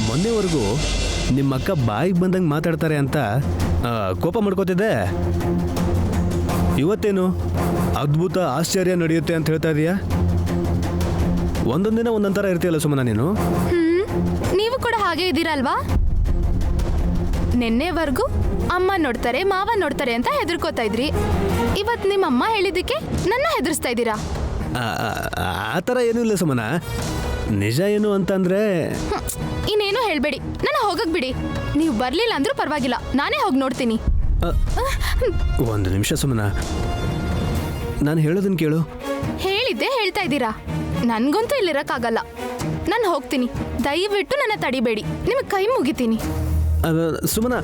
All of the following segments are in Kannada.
ಮೊನ್ನೆವರೆಗೂ ನಿಮ್ಮ ಅಕ್ಕ ಬಾಯಿಗೆ ಬಂದಂಗೆ ಮಾತಾಡ್ತಾರೆ ಅಂತ ಕೋಪ ಮಾಡ್ಕೋತಿದ್ದೆ. ಇವತ್ತೇನು ಅದ್ಭುತ ಆಶ್ಚರ್ಯ ನಡೆಯುತ್ತೆ ಅಂತ ಹೇಳ್ತಾ ಇದೀಯಾ? ಒಂದೊಂದಿನ ಒಂದೊಂಥರ ಇರ್ತೀಯಲ್ಲ ಸುಮನ ನೀನು. ನೀವು ಕೂಡ ಹಾಗೆ ಇದ್ದೀರಲ್ವಾ? ನಿನ್ನೆವರೆಗೂ ಅಮ್ಮ ನೋಡ್ತಾರೆ ಮಾವ ನೋಡ್ತಾರೆ ಅಂತ ಹೆದರ್ಕೋತಾ ಇದ್ರಿ. ಇವತ್ತು ನಿಮ್ಮಮ್ಮ ಹೇಳಿದ್ದಕ್ಕೆ ನನ್ನ ಹೆದರ್ಸ್ತಾ ಇದ್ದೀರಾ? ಆ ಥರ ಏನೂ ಇಲ್ಲ ಸುಮನ. ನಿಜ ಏನು ಅಂತಂದ್ರೆ ಇನ್ನೇನು ಹೇಳ್ಬೇಡಿ, ನನ್ನ ಹೋಗಕ್ ಬಿಡಿ. ನೀವು ಬರ್ಲಿಲ್ಲ ಅಂದ್ರೂ ಪರವಾಗಿಲ್ಲ, ನಾನೇ ಹೋಗಿ ನೋಡ್ತೀನಿ. ಒಂದು ನಿಮಿಷ ಸುಮನ, ನಾನು ಹೇಳೋದನ್ನ ಕೇಳು. ಹೇಳಿದ್ದೆ ಹೇಳ್ತಾ ಇದ್ದೀರಾ. ನನ್ಗಂತೂ ಇಲ್ಲಿರಕ್ಕಾಗಲ್ಲ. ನಾನು ಹೋಗ್ತೀನಿ, ದಯವಿಟ್ಟು ನನ್ನ ತಡಿಬೇಡಿ, ನಿಮಗೆ ಕೈ ಮುಗಿತೀನಿ. ಸುಮನ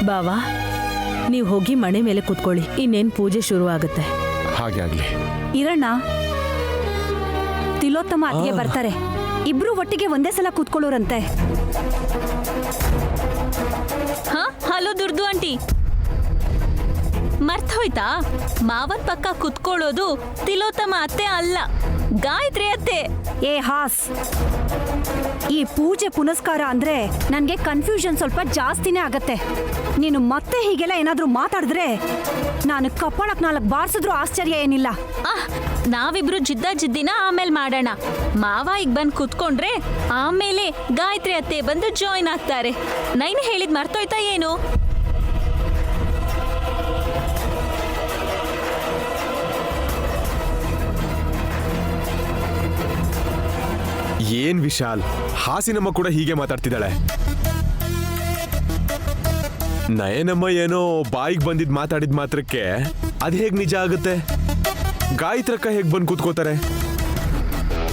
ಬಾವಾ, ನೀವು ಹೋಗಿ ಮಣೆ ಮೇಲೆ ಕೂತ್ಕೊಳ್ಳಿ, ಇನ್ನೇನ್ ಪೂಜೆ ಶುರು ಆಗುತ್ತೆ. ಹಾಗೆ ಆಗ್ಲಿ. ಇರಣ್ಣ, ತಿಲೋತ್ತಮ ಅತ್ತಿಗೆ ಬರ್ತಾರೆ. ಇಬ್ರು ಒಟ್ಟಿಗೆ ಒಂದೇ ಸಲ ಕೂತ್ಕೊಳ್ಳೋರಂತೆ. Hello ದುರ್ದು aunty, ಮರ್ತೋಯ್ತಾ? ಮಾವನ್ ಪಕ್ಕ ಕುತ್ಕೊಳ್ಳೋದು ತಿಲೋತ್ತಮ ಅತ್ತೆ ಅಲ್ಲ, ಗಾಯತ್ರಿ ಅತ್ತೆ. ಏ ಹಾಸ್, ಈ ಪೂಜೆ ಪುನಸ್ಕಾರ ಅಂದ್ರೆ ನನ್ಗೆ ಕನ್ಫ್ಯೂಷನ್ ಸ್ವಲ್ಪ ಜಾಸ್ತಿನೇ ಆಗತ್ತೆ. ನೀನು ಮತ್ತೆ ಹೀಗೆಲ್ಲ ಏನಾದ್ರೂ ಮಾತಾಡಿದ್ರೆ ನಾನು ಕಪ್ಪಳಕ್ 4 ಬಾರ್ಸಿದ್ರು ಆಶ್ಚರ್ಯ ಏನಿಲ್ಲ. ನಾವಿಬ್ರು ಜಿದ್ದಿನ ಆಮೇಲೆ ಮಾಡೋಣ. ಮಾವ ಈಗ ಬಂದು ಕುತ್ಕೊಂಡ್ರೆ ಆಮೇಲೆ ಗಾಯತ್ರಿ ಅತ್ತೆ ಬಂದು ಜಾಯಿನ್ ಆಗ್ತಾರೆ. ನೈನ್ ಹೇಳಿದ್ ಮರ್ತೋಯ್ತಾ ಏನು? ಏನ್ ವಿಶಾಲ್, ಹಾಸಿನಮ್ಮ ಕೂಡ ಹೀಗೆ ಮಾತಾಡ್ತಿದ್ದಾಳೆ. ನಯನಮ್ಮ ಏನೋ ಬಾಯಿಗೆ ಬಂದಿದ್ ಮಾತಾಡಿದ ಮಾತ್ರಕ್ಕೆ ಅದ್ ಹೇಗ್ ನಿಜ ಆಗುತ್ತೆ? ಗಾಯತ್ರಕ್ಕ ಹೇಗ್ ಬಂದು ಕೂತ್ಕೋತಾರೆ?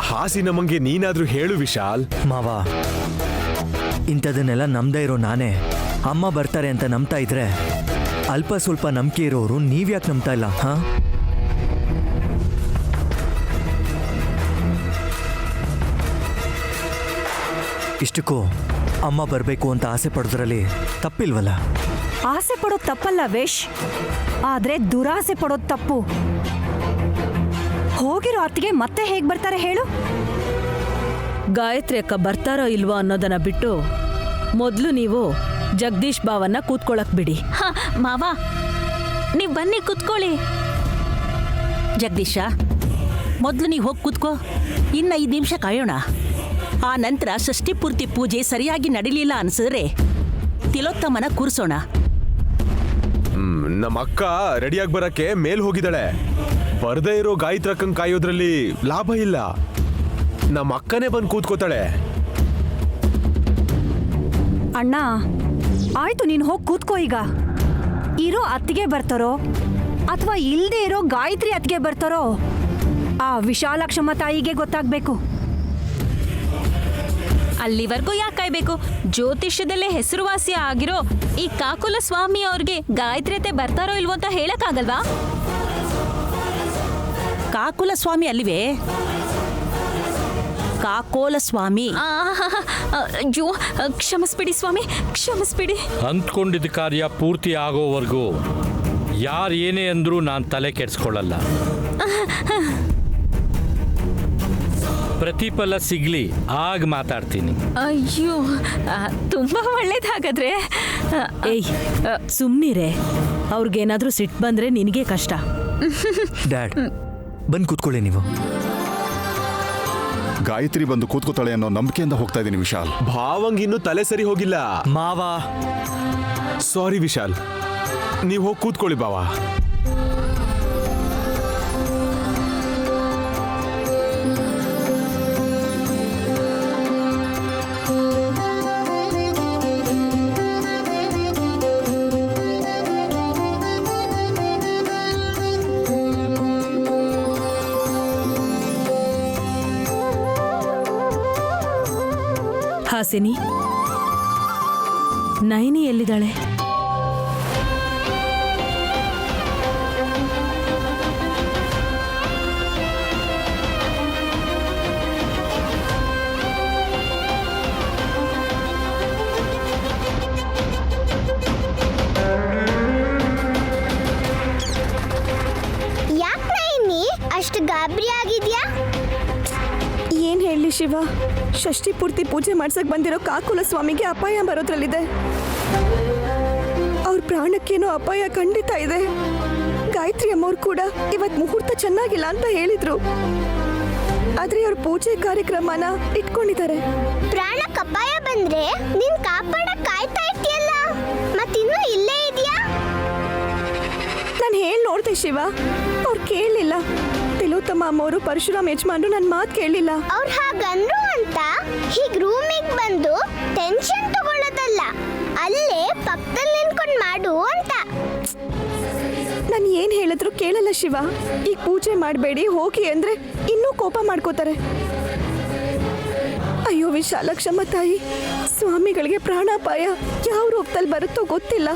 ಹಾಸಿನಮ್ಮಂಗೆ ನೀನಾದ್ರೂ ಹೇಳು ವಿಶಾಲ್. ಮಾವ, ಇಂಥದನ್ನೆಲ್ಲ ನಂಬದೇ ಇರೋ ನಾನೇ ಅಮ್ಮ ಬರ್ತಾರೆ ಅಂತ ನಂಬ್ತಾ ಇದ್ರೆ ಅಲ್ಪ ಸ್ವಲ್ಪ ನಂಬಿಕೆ ಇರೋರು ನೀವ್ಯಾಕೆ ನಂಬ್ತಾ ಇಲ್ಲ? ಹಾ, ಇಷ್ಟಕ್ಕೂ ಅಮ್ಮ ಬರಬೇಕು ಅಂತ ಆಸೆ ಪಡೋದ್ರಲ್ಲಿ ತಪ್ಪಿಲ್ವಲ್ಲ? ಆಸೆ ಪಡೋದು ತಪ್ಪಲ್ಲ ವೇಶ್, ಆದ್ರೆ ದುರಾಸೆ ಪಡೋದು ತಪ್ಪು. ಹೋಗಿರೋ ಅತ್ತಿಗೆ ಮತ್ತೆ ಹೇಗ್ ಬರ್ತಾರೆ ಹೇಳು? ಗಾಯತ್ರಿ ಅಕ್ಕ ಬರ್ತಾರೋ ಇಲ್ವೋ ಅನ್ನೋದನ್ನ ಬಿಟ್ಟು ಮೊದಲು ನೀವು ಜಗದೀಶ್ ಬಾವನ್ನ ಕೂತ್ಕೊಳ್ಳಕ್ ಬಿಡಿ. ಮಾವ, ನೀವು ಬನ್ನಿ ಕೂತ್ಕೊಳ್ಳಿ. ಜಗದೀಶ, ಮೊದಲು ನೀವು ಹೋಗಿ ಕೂತ್ಕೋ, ಇನ್ನು 5 ನಿಮಿಷ ಕಾಯೋಣ. ಆ ನಂತರ ಷಷ್ಠಿ ಪೂರ್ತಿ ಪೂಜೆ ಸರಿಯಾಗಿ ನಡೀಲಿಲ್ಲ ಅನ್ಸಿದ್ರೆ ತಿಲೋತ್ತಮನ ಕೂರಿಸೋಣ. ನಮ್ಮ ಅಕ್ಕ ರೆಡಿಯಾಗಿ ಬರಕ್ಕೆ ಮೇಲ್ ಹೋಗಿದ್ದಾಳೆ. ಬರ್ದೇ ಇರೋ ಗಾಯತ್ರಕ್ಕಂಗ್ ಕಾಯೋದ್ರಲ್ಲಿ ಲಾಭ ಇಲ್ಲ. ನಮ್ಮ ಅಕ್ಕನೇ ಬಂದು ಕೂತ್ಕೋತಾಳೆ. ಅಣ್ಣ ಆಯ್ತು, ನೀನು ಹೋಗಿ ಕೂತ್ಕೋ. ಈಗ ಇರೋ ಅತ್ತಿಗೆ ಬರ್ತಾರೋ ಅಥವಾ ಇಲ್ದೇ ಇರೋ ಗಾಯತ್ರಿ ಅತ್ತಿಗೆ ಬರ್ತಾರೋ ಆ ವಿಶಾಲಾಕ್ಷಮ್ಮ ತಾಯಿಗೆ ಗೊತ್ತಾಗ್ಬೇಕು. ಅಲ್ಲಿವರೆಗೂ ಯಾಕೆ ಕಾಯ್ಬೇಕು? ಜ್ಯೋತಿಷ್ಯದಲ್ಲೇ ಹೆಸರುವಾಸಿ ಆಗಿರೋ ಈ ಕಾಕುಲ ಸ್ವಾಮಿ ಅವ್ರಿಗೆ ಗಾಯತ್ರಿಯತೆ ಬರ್ತಾರೋ ಇಲ್ವೋ ಅಂತ ಹೇಳಕ್ಕಾಗಲ್ವಾ? ಕಾಕುಲ ಸ್ವಾಮಿ ಅಲ್ಲಿವೆ, ಕಾಕೋಲ ಸ್ವಾಮಿ. ಅಯ್ಯೋ, ಕ್ಷಮಿಸ್ಬಿಡಿ ಸ್ವಾಮಿ, ಕ್ಷಮಿಸ್ಬಿಡಿ. ಅಂದ್ಕೊಂಡಿದ್ದ ಕಾರ್ಯ ಪೂರ್ತಿ ಆಗೋವರೆಗೂ ಯಾರು ಏನೇ ಅಂದ್ರೂ ನಾನು ತಲೆ ಕೆಡಿಸ್ಕೊಳ್ಳಲ್ಲ. ಪ್ರತಿಫಲ ಸಿಗ್ಲಿ ಆಗ ಮಾತಾಡ್ತೀನಿ. ಅಯ್ಯೋ, ತುಂಬಾ ಒಳ್ಳೇದಾಗದ್ರೆ. ಏಯ್, ಸುಮ್ನಿರೇ. ಅವ್ರಿಗೇನಾದ್ರೂ ಸಿಟ್ಟು ಬಂದ್ರೆ ನಿನಗೆ ಕಷ್ಟ. ಡ್ಯಾಡ್, ಬಂದು ಕೂತ್ಕೊಳ್ಳಿ ನೀವು. ಗಾಯತ್ರಿ ಬಂದು ಕೂತ್ಕೋತಾಳೆ ಅನ್ನೋ ನಂಬಿಕೆಯಿಂದ ಹೋಗ್ತಾ ಇದ್ದೀನಿ ವಿಶಾಲ್. ಭಾವಂಗ್ ಇನ್ನೂ ತಲೆ ಸರಿ ಹೋಗಿಲ್ಲ. ಮಾವ, ಸಾರಿ ವಿಶಾಲ್, ನೀವು ಹೋಗಿ ಕೂತ್ಕೊಳ್ಳಿ ಬಾವ. ಸುಹಾಸಿನಿ, ನೈನಿ ಎಲ್ಲಿದ್ದಾಳೆ? ಯಾಕೆ ನೈನಿ ಅಷ್ಟು ಗಾಬರಿ ಆಗಿದ್ಯಾ? ಏನ್ ಹೇಳಿ ಶಿವ, ಷಷ್ಠಿ ಪೂರ್ತಿ ಪೂಜೆ ಮಾಡ್ಸಕ್ ಬಂದಿರೋ ಕಾಕುಲ ಸ್ವಾಮಿಗೆ ಅಪಾಯ ಬರೋದ್ರಲ್ಲಿದೆ. ಅವ್ರ ಪ್ರಾಣಕ್ಕೇನೋ ಅಪಾಯ ಖಂಡಿತ ಇದೆ. ಗಾಯತ್ರಿ ಅಮ್ಮವ್ರು ಕೂಡ ಇವತ್ ಮುಹೂರ್ತ ಚೆನ್ನಾಗಿಲ್ಲ ಅಂತ ಹೇಳಿದ್ರು. ಆದ್ರೆ ಅವ್ರ ಪೂಜೆ ಕಾರ್ಯಕ್ರಮನ ಇಟ್ಕೊಂಡಿದ್ದಾರೆ. ಪ್ರಾಣಕ್ಕೆ ಅಪಾಯ ಬಂದ್ರೆ ನೀನ್ ಕಾಪಾಡಕ್ ಕಾಯ್ತಾ ಇರ್ತೀಯಲ್ಲ, ಮತ್ತಿನ್ನೂ ಇಲ್ಲೇ ಇದೆಯಾ? ನಾನು ಹೇಳಿ ನೋಡ್ದೆ ಶಿವ, ಅವ್ರು ಕೇಳಲಿಲ್ಲ. ತಿಲೋತ್ತಮ ಅಮ್ಮವರು ಪರಶುರಾಮ್ ಯಜಮಾನ್ರು ನನ್ನ ಮಾತು ಕೇಳಲಿಲ್ಲ. ಅವ್ರು ಹಾಗಂದ್ರು ಅಂತ ಹೀಗ್ ರೂಮಿಗೆ ಬಂದು ಟೆನ್ಷನ್ ತಗೊಳ್ಳೋದಲ್ಲ, ಅಲ್ಲೇ ಪಕ್ಕದಲ್ಲಿ ನಿಂತ್ಕೊಂಡು ಮಾಡು ಅಂತ. ನಾನು ಏನು ಹೇಳಿದ್ರು ಕೇಳಲ್ಲ ಶಿವ. ಈಗ ಪೂಜೆ ಮಾಡಬೇಡಿ ಹೋಗಿ ಅಂದ್ರೆ ಇನ್ನೂ ಕೋಪ ಮಾಡ್ಕೋತಾರೆ. ಅಯ್ಯೋ ವಿಶಾಲಕ್ಷಮ್ಮ ತಾಯಿ, ಸ್ವಾಮಿಗಳಿಗೆ ಪ್ರಾಣಾಪಾಯ ಯಾವ ರೂಪದಲ್ಲಿ ಬರುತ್ತೋ ಗೊತ್ತಿಲ್ಲ.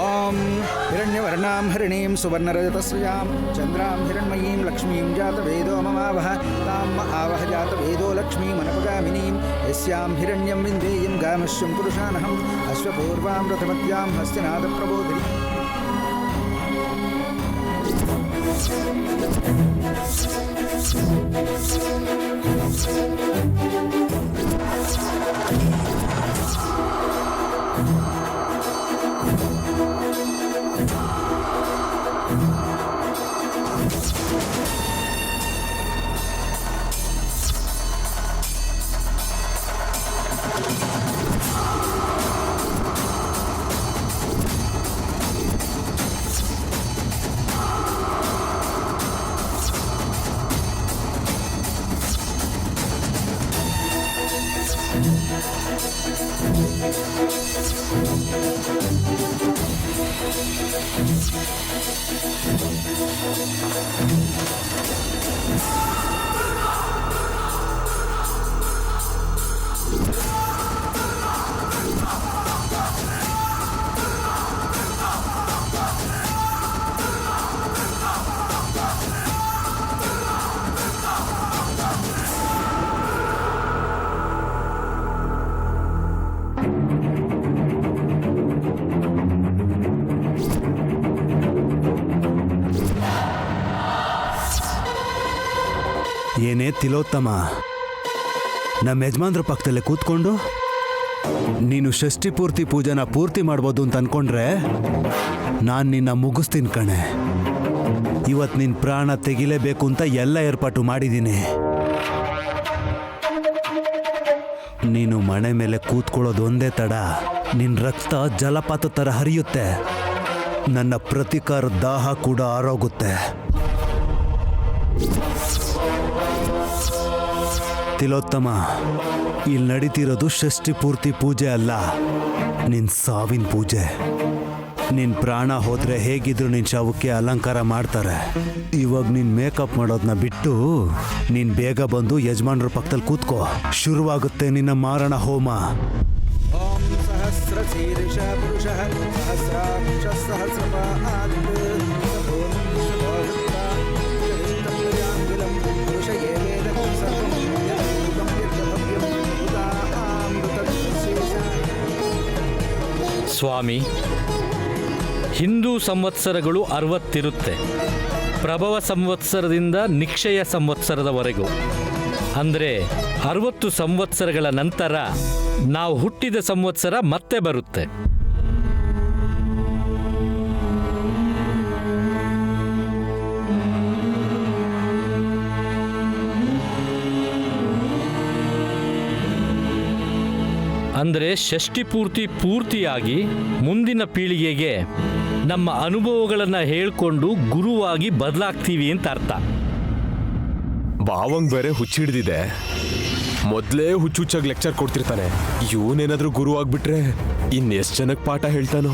ಓಂ ಹಿರಣ್ಯವರ್ಣಾಂ ಹರಿಣೀಂ ಸುವರ್ಣರಜತಸ್ರಯಾಂ ಚಂದ್ರಾಂ ಹಿರಣ್ಮಯೀಂ ಲಕ್ಷ್ಮೀಂ ಜಾತವೇದೋ ಮಮಾವಹ ತಾಂ ಆವಹ ಜಾತವೇದೋ ಲಕ್ಷ್ಮೀಮನಪಗಾಮಿನೀಂ ಯಸ್ಯಾಂ ಹಿರಣ್ಯಂ ವಿಂದೇಯಂ ಗಾಮಶ್ಯಂ ಪುರುಷಾನಹಂ ಅಶ್ವಪೂರ್ವಾಂ ರಥಮತ್ಯಾಂ ಹಸ್ತಿನಾದ ಪ್ರಬೋಧಿನಿ. ಏನೇ ತಿಲೋತ್ತಮ, ನಮ್ಮ ಯಜಮಾನ್ರ ಪಕ್ಕದಲ್ಲೇ ಕೂತ್ಕೊಂಡು ನೀನು ಷಷ್ಠಿ ಪೂರ್ತಿ ಪೂಜೆನ ಪೂರ್ತಿ ಮಾಡ್ಬೋದು ಅಂತ ಅನ್ಕೊಂಡ್ರೆ ನಾನು ನಿನ್ನ ಮುಗಿಸ್ತೀನಿ ಕಣೆ. ಇವತ್ತು ನಿನ್ನ ಪ್ರಾಣ ತೆಗಿಲೇಬೇಕು ಅಂತ ಎಲ್ಲ ಏರ್ಪಾಟು ಮಾಡಿದ್ದೀನಿ. ನೀನು ಮನೆ ಮೇಲೆ ಕೂತ್ಕೊಳ್ಳೋದು ಒಂದೇ ತಡ, ನಿನ್ನ ರಕ್ತ ಜಲಪಾತ ಥರ ಹರಿಯುತ್ತೆ. ನನ್ನ ಪ್ರತಿಕಾರ ದಾಹ ಕೂಡ ಆರೋಗುತ್ತೆ. ತಿಲೋತ್ತಮ, ಇಲ್ಲಿ ನಡೀತಿರೋದು ಷಷ್ಠಿ ಪೂರ್ತಿ ಪೂಜೆ ಅಲ್ಲ, ನಿನ್ನ ಸಾವಿನ ಪೂಜೆ. ನಿನ್ನ ಪ್ರಾಣ ಹೋದ್ರೆ ಹೇಗಿದ್ರು ನಿನ್ನ ಶವಕ್ಕೆ ಅಲಂಕಾರ ಮಾಡ್ತಾರೆ. ಇವಾಗ ನೀನು ಮೇಕಪ್ ಮಾಡೋದನ್ನ ಬಿಟ್ಟು ನೀನು ಬೇಗ ಬಂದು ಯಜಮಾನ್ರ ಪಕ್ಕದಲ್ಲಿ ಕೂತ್ಕೋ. ಶುರುವಾಗುತ್ತೆ ನಿನ್ನ ಮಾರಣ ಹೋಮ. ಓಂ ಸಹಸ್ರಶೀರ್ಷ ಪುರುಷಃ ಸಹಸ್ರಾಕ್ಷ ಸಹಸ್ರಪಾತ್ ಸ್ವಾಮಿ, ಹಿಂದೂ ಸಂವತ್ಸರಗಳು 60 ಇರುತ್ತೆ. ಪ್ರಭವ ಸಂವತ್ಸರದಿಂದ ನಿಕ್ಷಯ ಸಂವತ್ಸರದವರೆಗೂ, ಅಂದರೆ 60 ಸಂವತ್ಸರಗಳ ನಂತರ ನಾವು ಹುಟ್ಟಿದ ಸಂವತ್ಸರ ಮತ್ತೆ ಬರುತ್ತೆ. ಅಂದರೆ ಷಷ್ಠಿ ಪೂರ್ತಿಯಾಗಿ ಮುಂದಿನ ಪೀಳಿಗೆಗೆ ನಮ್ಮ ಅನುಭವಗಳನ್ನು ಹೇಳ್ಕೊಂಡು ಗುರುವಾಗಿ ಬದಲಾಗ್ತೀವಿ ಅಂತ ಅರ್ಥ. ಭಾವಂಗ್ ಬೇರೆ ಹುಚ್ಚಿಡ್ದಿದೆ. ಮೊದಲೇ ಹುಚ್ಚುಚ್ಚಾಗಿ ಲೆಕ್ಚರ್ ಕೊಡ್ತಿರ್ತಾನೆ. ಇವನೇನಾದ್ರೂ ಗುರು ಆಗ್ಬಿಟ್ರೆ ಇನ್ನೆಷ್ಟು ಜನಕ್ಕೆ ಪಾಠ ಹೇಳ್ತಾನೋ.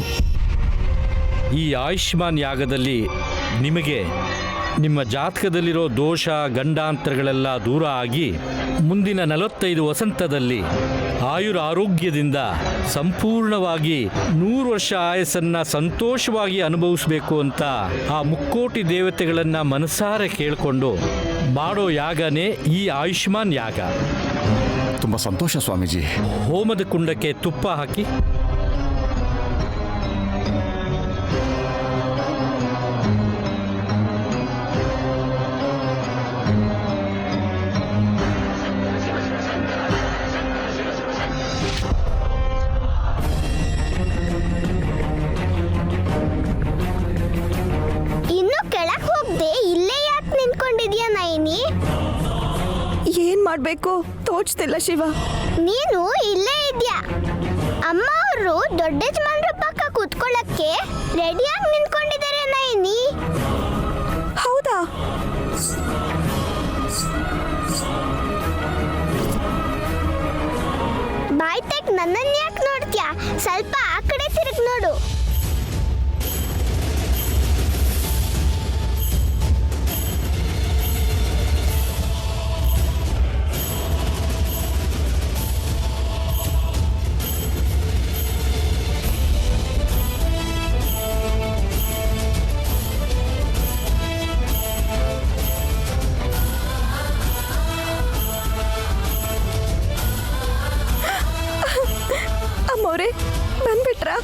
ಈ ಆಯುಷ್ಮಾನ್ ಯಾಗದಲ್ಲಿ ನಿಮಗೆ ನಿಮ್ಮ ಜಾತಕದಲ್ಲಿರೋ ದೋಷ ಗಂಡಾಂತರಗಳೆಲ್ಲ ದೂರ ಆಗಿ ಮುಂದಿನ 45 ವಸಂತದಲ್ಲಿ ಆಯುರ ಆರೋಗ್ಯದಿಂದ ಸಂಪೂರ್ಣವಾಗಿ 100 ವರ್ಷ ಆಯಸ್ಸನ್ನ ಸಂತೋಷವಾಗಿ ಅನುಭವಿಸಬೇಕು ಅಂತ ಆ ಮುಕ್ಕೋಟಿ ದೇವತೆಗಳನ್ನ ಮನಸಾರೆ ಕೇಳಿಕೊಂಡು ಮಾಡೋ ಯಾಗನೇ ಈ ಆಯುಷ್ಮಾನ್ ಯಾಗ. ತುಂಬ ಸಂತೋಷ ಸ್ವಾಮೀಜಿ. ಹೋಮದ ಕುಂಡಕ್ಕೆ ತುಪ್ಪ ಹಾಕಿ ಇನ್ನು ಕೆಳಕ್ ಹೋಗ್ದೆ ಇಲ್ಲೇ ಯಾಕೆ ನಿಂತ್ಕೊಂಡಿದ್ಯಾ ನೈನಿ? ಏನ್ ಮಾಡ್ಬೇಕು ತೋಚ್ತಿಲ್ಲ ಶಿವ. ನೀನು ಇಲ್ಲೇ ಇದ್ಯಾ. ಅಮ್ಮ ಅವರು ದೊಡ್ಡ ಯಜಮಾನ್ರ ಪಕ್ಕ ಕೂತ್ಕೊಳ್ಳಕ್ಕೆ ರೆಡಿಯಾಗಿ ನಿಂತ್ಕೊಂಡಿದ್ದಾರೆ ನೈನಿ. ಹೌದಾ? ಬಾಯ್ ತೆಗ್ ನನ್ನನ್ನ ಯಾಕೆ ನೋಡ್ತೀಯಾ? ಸ್ವಲ್ಪ ಆ ಕಡೆ ತಿರುಗಿ ನೋಡು. ಅಮ್ಮವ್ರೆ ಬಂದ್ಬಿಟ್ರಾ?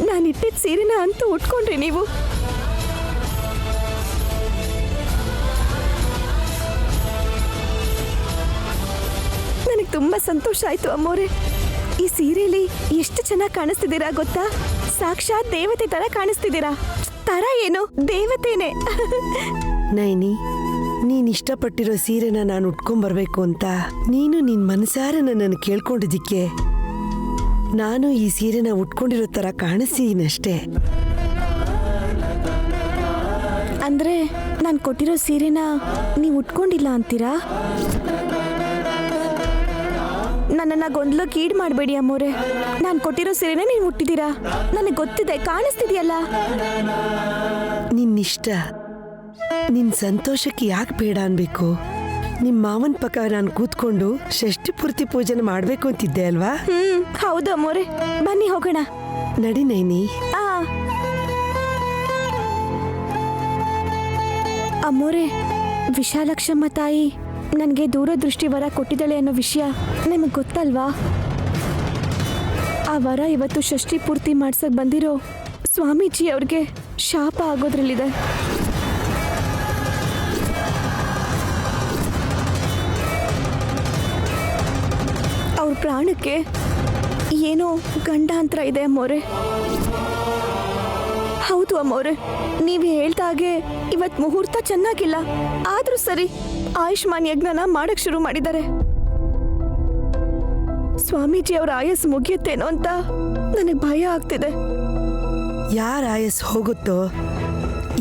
ನಾನಿಟ್ಟಿದ್ದ ಸೀರೆನ ಅಂತೂ ಉಟ್ಕೊಂಡ್ರಿ ನೀವು. ನನಗೆ ತುಂಬಾ ಸಂತೋಷ ಆಯ್ತು ಅಮ್ಮೋರೆ. ಈ ಸೀರೆಲಿ ಎಷ್ಟು ಚೆನ್ನಾಗಿ ಕಾಣಿಸ್ತಿದ್ದೀರಾ ಗೊತ್ತಾ? ಸಾಕ್ಷಾತ್ ದೇವತೆ ತರ ಕಾಣಿಸ್ತಿದ್ದೀರಾ. ತರ ಏನು, ದೇವತೆನೇ. ನೈನಿ, ನೀನ್ ಇಷ್ಟಪಟ್ಟಿರೋ ಸೀರೆನ ನಾನು ಉಟ್ಕೊಂಡ್ಬರ್ಬೇಕು ಅಂತ ನೀನು ನಿನ್ ಮನಸಾರೆ ನನ್ನನ್ನು ಕೇಳ್ಕೊಂಡಿದ್ದಕ್ಕೆ ನಾನು ಈ ಸೀರೆನ ಉಟ್ಕೊಂಡಿರೋ ತರ ಕಾಣಿಸ್ತೀನಷ್ಟೇ. ಅಂದ್ರೆ ನಾನು ಕೊಟ್ಟಿರೋ ಸೀರೆನ ನೀವು ಉಟ್ಕೊಂಡಿಲ್ಲ ಅಂತೀರಾ? ನನ್ನನ್ನ ಗೊಂದಲಕ್ಕೆ ಈಡ್ ಮಾಡಬೇಡಿ ಅಮ್ಮೋರೆ. ನಾನು ಕೊಟ್ಟಿರೋ ಸೀರೆನ ನೀವು ಹುಟ್ಟಿದ್ದೀರಾ. ನನಗೆ ಗೊತ್ತಿದೆ, ಕಾಣಿಸ್ತಿದೆಯಲ್ಲ. ನಿನ್ನಿಷ್ಟ, ನಿನ್ ಸಂತೋಷಕ್ಕೆ ಯಾಕೆ ಬೇಡ ಅನ್ಬೇಕು? ನಿಮ್ಮ ಮಾವನ ಪಕ್ಕ ನಾನು ಕೂತ್ಕೊಂಡು ಷಷ್ಠಿ ಪೂರ್ತಿ ಪೂಜೆನ ಮಾಡ್ಬೇಕು ಅಂತಿದ್ದೆ ಅಲ್ವಾ? ಹೌದು ಅಮ್ಮೋರೆ, ಬನ್ನಿ ಹೋಗೋಣ. ನಡಿ ನೈನಿ. ಅಮ್ಮೋರೆ, ವಿಶಾಲಕ್ಷಮ್ಮ ತಾಯಿ ನನಗೆ ದೂರದೃಷ್ಟಿ ವರ ಕೊಟ್ಟಿದ್ದಾಳೆ ಅನ್ನೋ ವಿಷಯ ನಿಮಗೆ ಗೊತ್ತಲ್ವಾ? ಆ ವರ ಇವತ್ತು ಷಷ್ಠಿ ಪೂರ್ತಿ ಮಾಡ್ಸಕ್ ಬಂದಿರೋ ಸ್ವಾಮೀಜಿ ಅವ್ರಿಗೆ ಶಾಪ ಆಗೋದ್ರಲ್ಲಿದೆ. ಅವ್ರ ಪ್ರಾಣಕ್ಕೆ ಏನೋ ಗಂಡಾಂತರ ಇದೆ ಅಮ್ಮೋರೆ. ಹೌದು ಅಮ್ಮೋರೆ, ನೀವು ಹೇಳ್ದಾಗೆ ಇವತ್ತು ಮುಹೂರ್ತ ಚೆನ್ನಾಗಿಲ್ಲ. ಆದ್ರೂ ಸರಿ, ಆಯುಷ್ಮಾನ್ ಯಜ್ಞನ ಮಾಡಕ್ ಶುರು ಮಾಡಿದ್ದಾರೆ. ಸ್ವಾಮೀಜಿ ಅವರ ಆಯಸ್ಸು ಮುಗಿಯುತ್ತೇನೋ ಅಂತ ನನಗೆ ಭಯ ಆಗ್ತಿದೆ. ಯಾರ ಆಯಸ್ ಹೋಗುತ್ತೋ,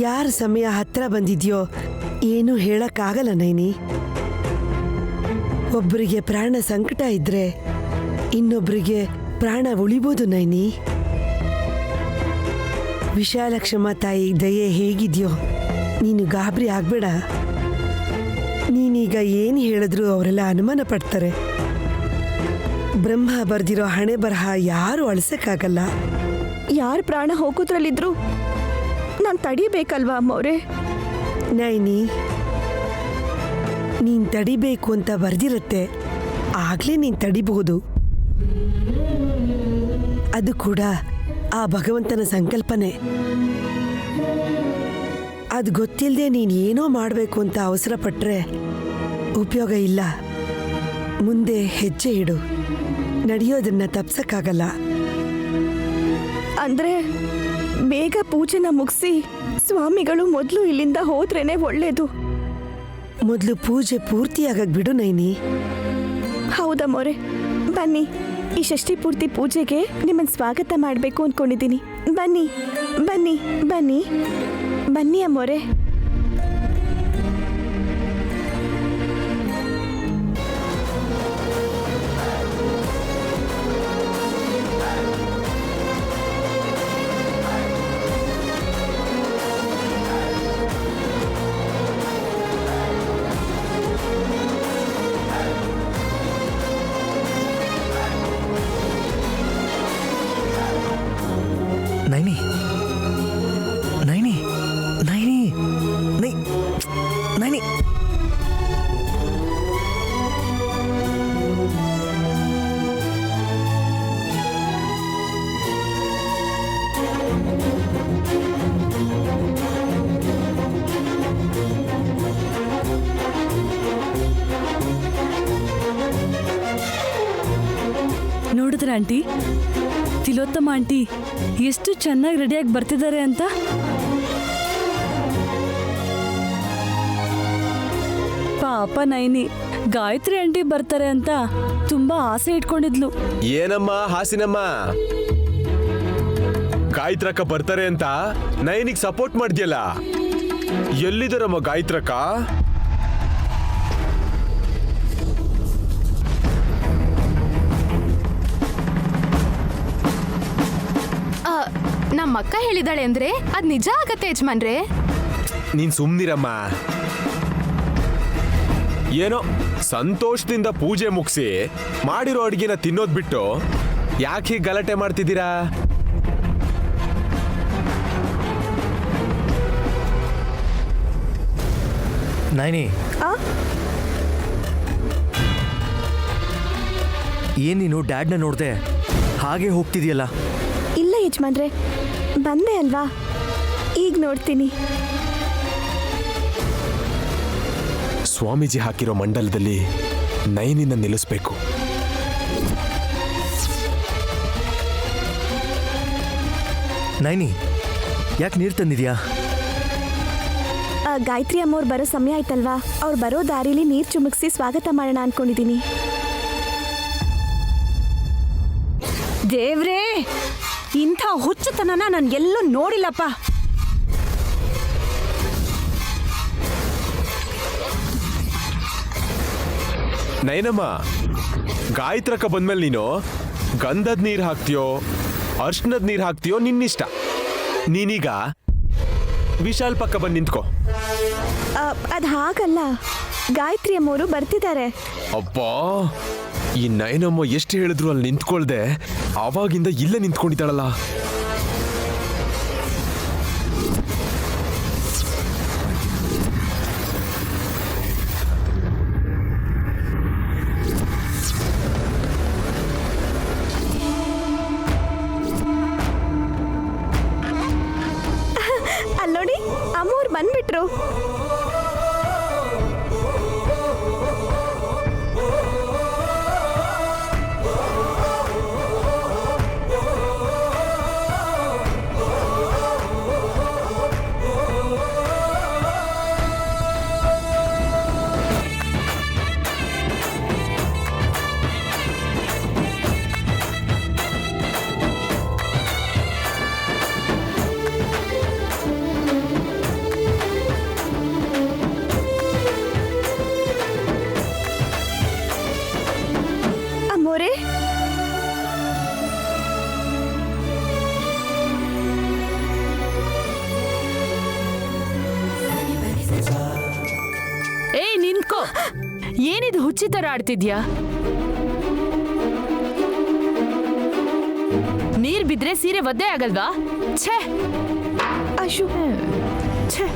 ಯಾರ ಸಮಯ ಹತ್ರ ಬಂದಿದ್ಯೋ ಏನೂ ಹೇಳಕ್ಕಾಗಲ್ಲ ನೈನಿ. ಒಬ್ಬರಿಗೆ ಪ್ರಾಣ ಸಂಕಟ ಇದ್ರೆ ಇನ್ನೊಬ್ಬರಿಗೆ ಪ್ರಾಣ ಉಳಿಬೋದು ನೈನಿ. ವಿಶಾಲಕ್ಷಮ್ಮ ತಾಯಿ ದಯೆ ಹೇಗಿದ್ಯೋ ನೀನು ಗಾಬರಿ ಆಗ್ಬೇಡ. ನೀನೀಗ ಏನು ಹೇಳಿದ್ರು ಅವರೆಲ್ಲ ಅನುಮಾನ ಪಡ್ತಾರೆ. ಬ್ರಹ್ಮ ಬರ್ದಿರೋ ಹಣೆ ಬರಹ ಯಾರು ಅಳಿಸಕ್ಕಾಗಲ್ಲ. ಯಾರ ಪ್ರಾಣ ಹೋಗೋದ್ರಲ್ಲಿದ್ರು ನಾನು ತಡಿಬೇಕಲ್ವಾ ಅಮ್ಮವ್ರೆ? ನೈನಿ, ನೀನ್ ತಡಿಬೇಕು ಅಂತ ಬರ್ದಿರತ್ತೆ, ಆಗ್ಲೇ ನೀನ್ ತಡಿಬಹುದು. ಅದು ಕೂಡ ಆ ಭಗವಂತನ ಸಂಕಲ್ಪನೆ. ಅದು ಗೊತ್ತಿಲ್ಲದೆ ನೀನ್ ಏನೋ ಮಾಡಬೇಕು ಅಂತ ಅವಸರ ಪಟ್ರೆ ಉಪಯೋಗ ಇಲ್ಲ. ಮುಂದೆ ಹೆಜ್ಜೆ ಇಡು, ನಡೆಯೋದನ್ನ ತಪ್ಸಕ್ಕಾಗಲ್ಲ. ಅಂದ್ರೆ ಬೇಗ ಪೂಜೆನ ಮುಗಿಸಿ ಸ್ವಾಮಿಗಳು ಮೊದಲು ಇಲ್ಲಿಂದ ಹೋದ್ರೇನೆ ಒಳ್ಳೇದು. ಮೊದಲು ಪೂಜೆ ಪೂರ್ತಿಯಾಗಕ್ ಬಿಡು ನೈನಿ. ಹೌದಮ್ಮೋರೆ, ಬನ್ನಿ. ಈ ಷಷ್ಠಿ ಪೂರ್ತಿ ಪೂಜೆಗೆ ನಿಮ್ಮನ್ನು ಸ್ವಾಗತ ಮಾಡಬೇಕು ಅಂದ್ಕೊಂಡಿದ್ದೀನಿ. ಬನ್ನಿ ಬನ್ನಿ ಬನ್ನಿ ಬನ್ನಿ ಅಮ್ಮೋರೆ. ನೋಡಿದ್ರ ಆಂಟಿ ತಿಲೋತ್ತಮ ಆಂಟಿ ಎಷ್ಟು ಚೆನ್ನಾಗಿ ರೆಡಿಯಾಗಿ ಬರ್ತಿದ್ದಾರೆ ಅಂತ. ಪಾಪ ನೈನಿ ಗಾಯತ್ರಿ ಆಂಟಿ ಬರ್ತಾರೆ ಅಂತ ತುಂಬಾ ಆಸೆ ಇಟ್ಕೊಂಡಿದ್ಲು. ಏನಮ್ಮ ಹಾಸಿನಮ್ಮ, ಗಾಯತ್ರಕ್ಕ ಬರ್ತಾರೆ ಅಂತ ನೈನಿಗ್ ಸಪೋರ್ಟ್ ಮಾಡ್ದ್ಯಲ್ಲ, ಎಲ್ಲಿದ್ದಾರಮ್ಮ ಗಾಯತ್ರಕ್ಕ? ನಮ್ಮ ಅಕ್ಕ ಹೇಳಿದಾಳೆ ಅಂದ್ರೆ ಅದ್ ನಿಜ ಆಗತ್ತೆ ಯಜಮಾನ್ರೆ. ನೀನ್ ಸುಮ್ನಿರಮ್ಮ. ಏನೋ ಸಂತೋಷದಿಂದ ಪೂಜೆ ಮುಗಿಸಿ ಮಾಡಿರೋ ಅಡ್ಗೆನ ತಿನ್ನೋದ್ ಬಿಟ್ಟು ಯಾಕೆ ಹೀಗೆ ಗಲಾಟೆ ಮಾಡ್ತಿದ್ದೀರಾ? ನೈನಿ, ಏನ್ ನೀನು ಡ್ಯಾಡ್ನ ನೋಡ್ದೆ ಹಾಗೆ ಹೋಗ್ತಿದ್ಯಲ್ಲ? ಇಲ್ಲ ಯಜಮಾನ್ರೆ, ಬಂದೆ ಅಲ್ವಾ, ಈಗ ನೋಡ್ತೀನಿ. ಸ್ವಾಮೀಜಿ ಹಾಕಿರೋ ಮಂಡಲದಲ್ಲಿ ನೈನಿನ ನಿಲ್ಲಿಸ್ಬೇಕು. ನೈನಿ, ಯಾಕೆ ನೀರು ತಂದಿದ್ಯಾ? ಗಾಯತ್ರಿ ಅಮ್ಮವ್ರು ಬರೋ ಸಮಯ ಆಯ್ತಲ್ವಾ, ಅವ್ರು ಬರೋ ದಾರಿಲಿ ನೀರು ಚುಮುಕ್ಸಿ ಸ್ವಾಗತ ಮಾಡೋಣ ಅನ್ಕೊಂಡಿದ್ದೀನಿ. ದೇವ್ರೇ, ಇಂಥ ಹುಚ್ಚುತನನ ನಾನು ಎಲ್ಲೂ ನೋಡಿಲ್ಲಪ್ಪ. ನೈನಮ್ಮ, ಗಾಯತ್ರಕ್ಕ ಬಂದ್ಮೇಲೆ ನೀನು ಗಂಧದ ನೀರು ಹಾಕ್ತೀಯೋ ಅರ್ಶನದ ನೀರು ಹಾಕ್ತೀಯೋ ನಿನ್ನಿಷ್ಟ. ನೀನೀಗ ವಿಶಾಲ್ ಪಕ್ಕ ಬಂದು ನಿಂತ್ಕೋ. ಅದು ಹಾಗಲ್ಲ, ಗಾಯತ್ರಿ ಅಮ್ಮವರು ಬರ್ತಿದ್ದಾರೆ. ಅಬ್ಬಾ, ಈ ನೈನಮ್ಮ ಎಷ್ಟು ಹೇಳಿದ್ರು ಅಲ್ಲಿ ನಿಂತ್ಕೊಳ್ದೆ ಆವಾಗಿಂದ ಇಲ್ಲೇ ನಿಂತ್ಕೊಂಡಿದ್ದಾಳಲ್ಲ. ಅಲ್ಲೋಡಿ, ಅಮ್ಮವ್ರು ಬಂದ್ಬಿಟ್ರು. ಅಮ್ಮೋರೆ, ಏಯ್ ನಿನ್ಕೋ, ಏನಿದು ಹುಚ್ಚಿ ತರ ಆಡ್ತಿದ್ಯಾ? ನೀರ್ ಬಿದ್ರೆ ಸೀರೆ ಒದ್ದೆ ಆಗಲ್ವಾ? ಛೇ ಅಶು, ಛೇ.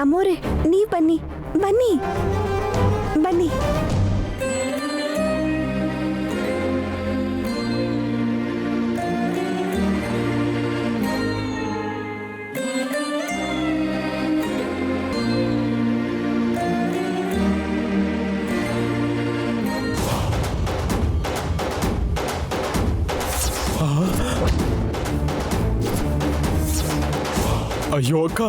ಅಮ್ಮೋರೆ, ನೀವ್ ಬನ್ನಿ ಬನ್ನಿ ಬನ್ನಿ. ಅಯ್ಯೋ ಅಕ್ಕ,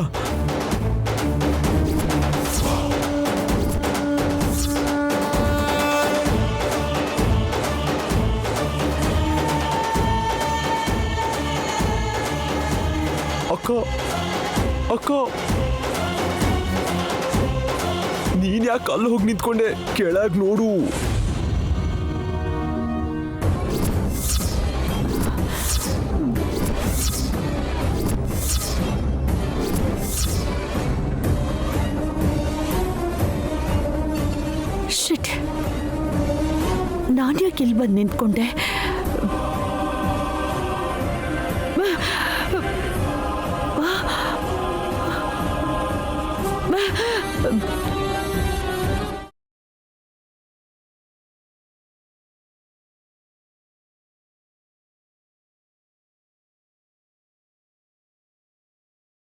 ಅಕ್ಕ ಅಕ್ಕ, ನೀನ್ ಯಾಕೆ ಅಲ್ಲಿ ಹೋಗಿ ನಿಂತ್ಕೊಂಡೆ? ಕೆಳಗ್ ನೋಡು. ಶಿಟ್, ನಾನು ಯಾಕೆ ಇಲ್ಲಿ ಬಂದು ನಿಂತ್ಕೊಂಡೆ?